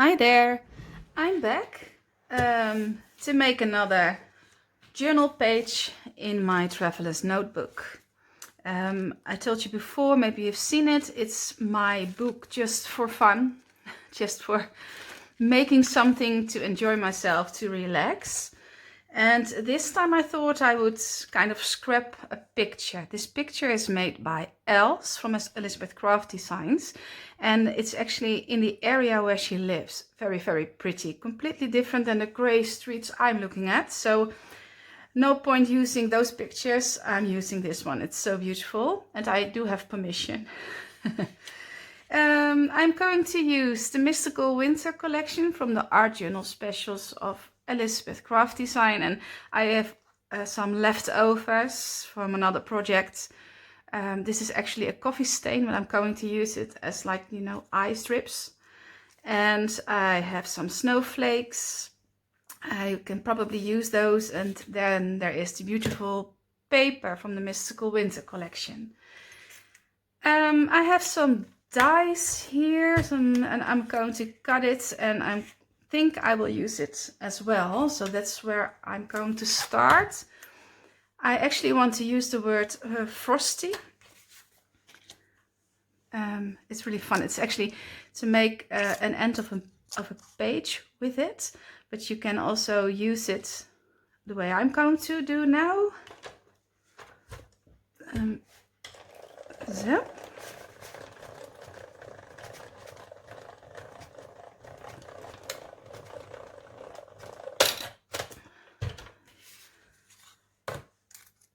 Hi there, I'm back to make another journal page in my traveler's notebook. I told you before, maybe you've seen it, it's my book just for fun, just for making something to enjoy myself, to relax. And this time I thought I would kind of scrap a picture. This picture is made by Els from Elizabeth Craft Designs. And it's actually in the area where she lives. Very, very pretty. Completely different than the grey streets I'm looking at. So no point using those pictures. I'm using this one. It's so beautiful. And I do have permission. I'm going to use the Mystical Winter collection from the art journal specials of Elizabeth Craft Design, and I have some leftovers from another project. This is actually a coffee stain, but I'm going to use it as, like, you know, eye strips. And I have some snowflakes. I can probably use those. And then there is the beautiful paper from the Mystical Winter collection. I have some dies here, and I'm going to cut it, and I think I will use it as well. So that's where I'm going to start. I actually want to use the word frosty. It's really fun. It's actually to make an end of a page with it, but you can also use it the way I'm going to do now. So.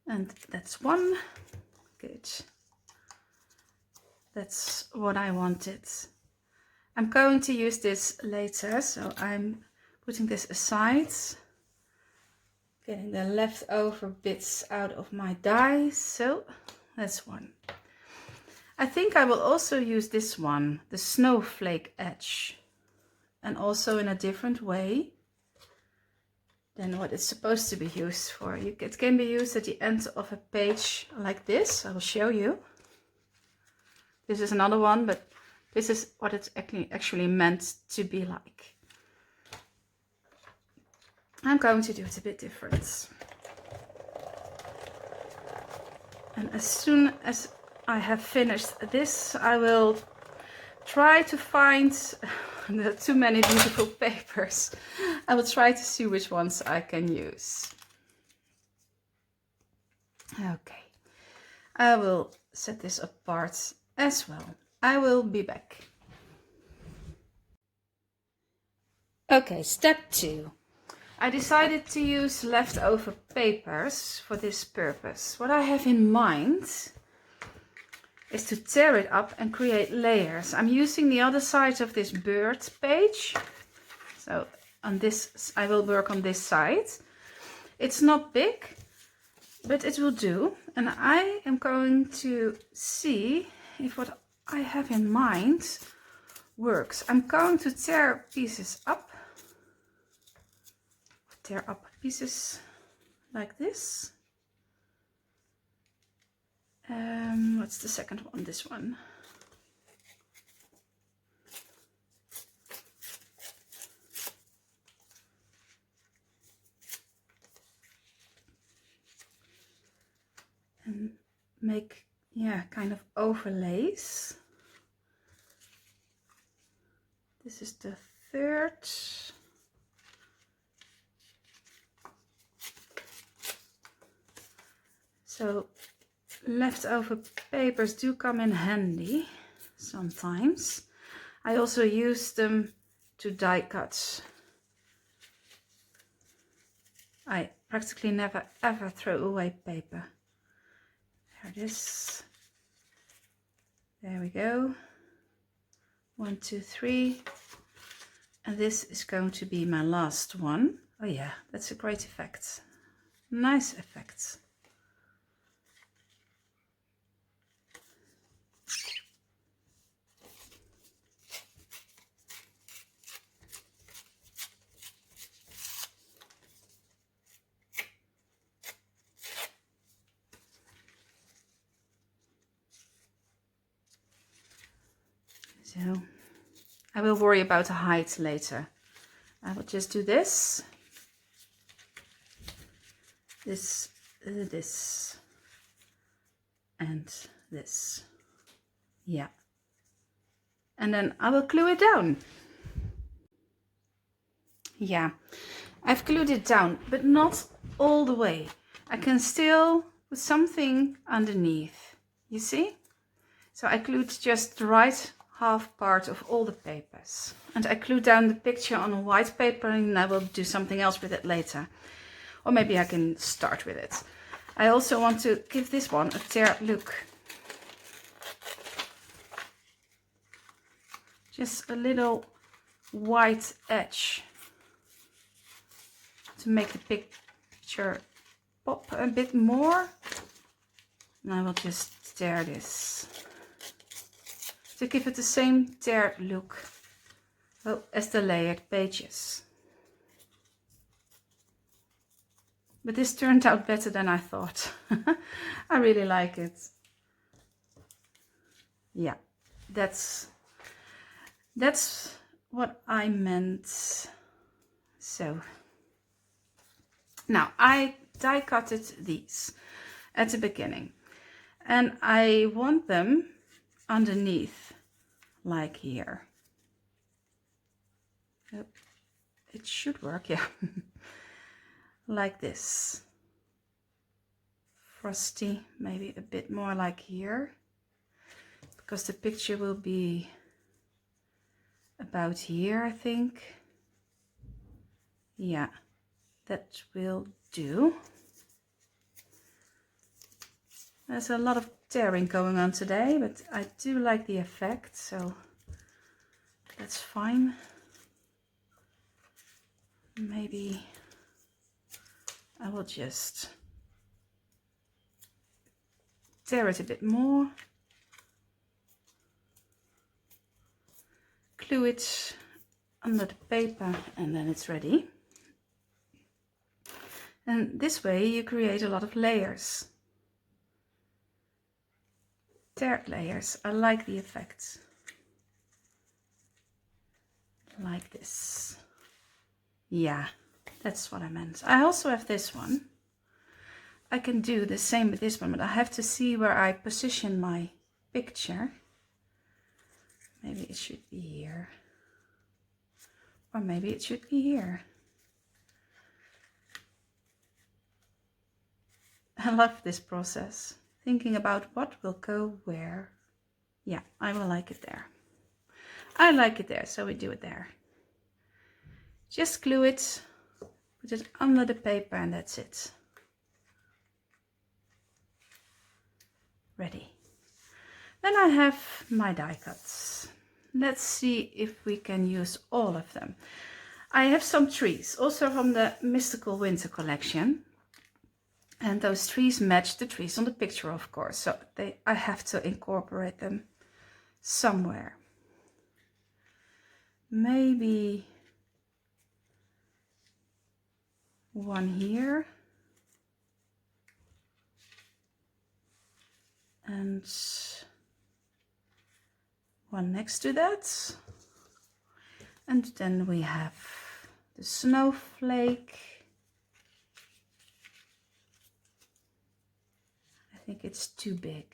And that's one. Good. That's what I wanted. I'm going to use this later, so I'm putting this aside. Getting the leftover bits out of my die. So that's one. I think I will also use this one, the snowflake edge, and also in a different way than what it's supposed to be used for. It can be used at the end of a page like this. I will show you. This is another one, but this is what it's actually meant to be like. I'm going to do it a bit different. And as soon as I have finished this, I will try to find too many beautiful papers. I will try to see which ones I can use. Okay, I will set this apart as well. I will be back. Okay, step 2. I decided to use leftover papers for this purpose. What I have in mind is to tear it up and create layers. I'm using the other side of this bird page. So on this, I will work on this side. It's not big, but it will do. And I am going to see if what I have in mind works. I'm going to tear pieces up. Tear up pieces like this. What's the second one? This one. And make, yeah, kind of overlays. This is the third. So leftover papers do come in handy sometimes. I also use them to die cut. I practically never ever throw away paper. There it is. There we go. 1, 2, 3. And this is going to be my last one. Oh yeah, that's a great effect. Nice effect. So I will worry about the height later. I will just do this, this, and this. Yeah. And then I will glue it down. Yeah, I've glued it down, but not all the way. I can still put something underneath, you see? So I glued just the right half part of all the papers. And I glued down the picture on a white paper, and I will do something else with it later. Or maybe I can start with it. I also want to give this one a teared look. Just a little white edge to make the picture pop a bit more. And I will just tear this to give it the same teared look as the layered pages. But this turned out better than I thought. I really like it. Yeah, that's what I meant. So now I die cutted these at the beginning, and I want them underneath, like here. Yep. It should work, yeah. Like this. Frosty, maybe a bit more like here, because the picture will be about here, I think. Yeah, that will do. There's a lot of tearing going on today, but I do like the effect, so that's fine. Maybe I will just tear it a bit more. Glue it under the paper, and then it's ready. And this way you create a lot of layers. Teared layers. I like the effect. Like this. Yeah, that's what I meant. I also have this one. I can do the same with this one, but I have to see where I position my picture. Maybe it should be here. Or maybe it should be here. I love this process. Thinking about what will go where. Yeah, I will like it there. I like it there, so we do it there. Just glue it, put it under the paper, and that's it. Ready. Then I have my die cuts. Let's see if we can use all of them. I have some trees, also from the Mystical Winter collection. And those trees match the trees on the picture, of course. So I have to incorporate them somewhere. Maybe one here. And one next to that. And then we have the snowflake. I think it's too big.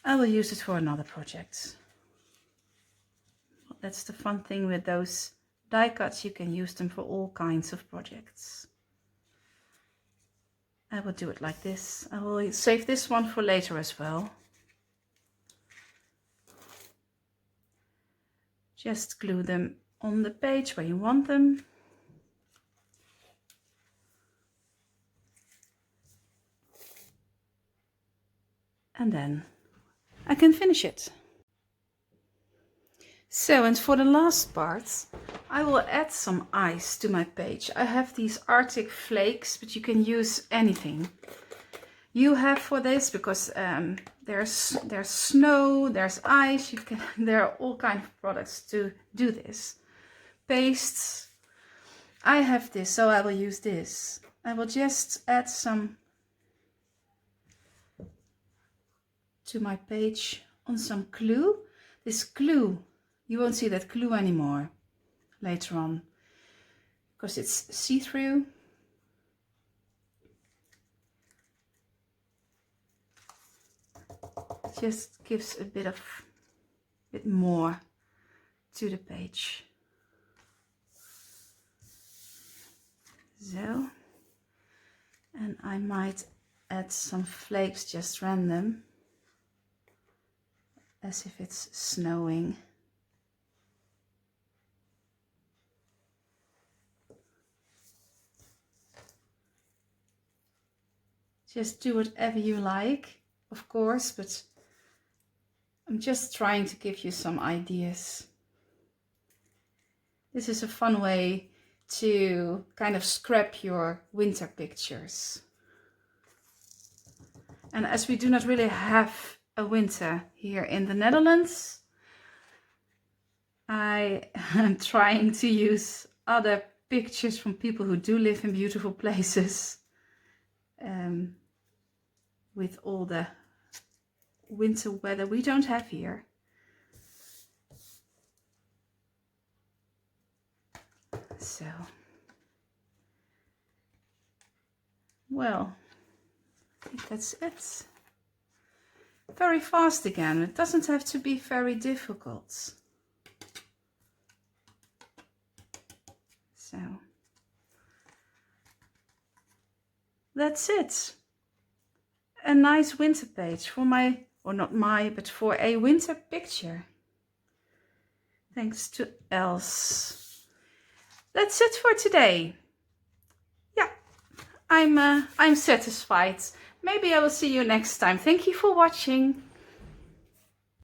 I will use it for another project. That's the fun thing with those die cuts. You can use them for all kinds of projects. I will do it like this. I will save this one for later as well. Just glue them on the page where you want them. And then I can finish it. So, and for the last part, I will add some ice to my page. I have these Arctic flakes, but you can use anything you have for this, because there's snow, there's ice. There are all kinds of products to do this. Pastes. I have this, so I will use this. I will just add some to my page on some glue. This glue, you won't see that glue anymore later on because it's see-through. Just gives a bit more to the page. So, and I might add some flakes just random, as if it's snowing. Just do whatever you like, of course, but I'm just trying to give you some ideas. This is a fun way to kind of scrap your winter pictures. And as we do not really have a winter here in the Netherlands, I am trying to use other pictures from people who do live in beautiful places, with all the winter weather we don't have here. So, well, I think that's it. Very fast again. It doesn't have to be very difficult. So, that's it. A nice winter page for my, or not my, but for a winter picture. Thanks to Els. That's it for today. Yeah, I'm satisfied. Maybe I will see you next time. Thank you for watching.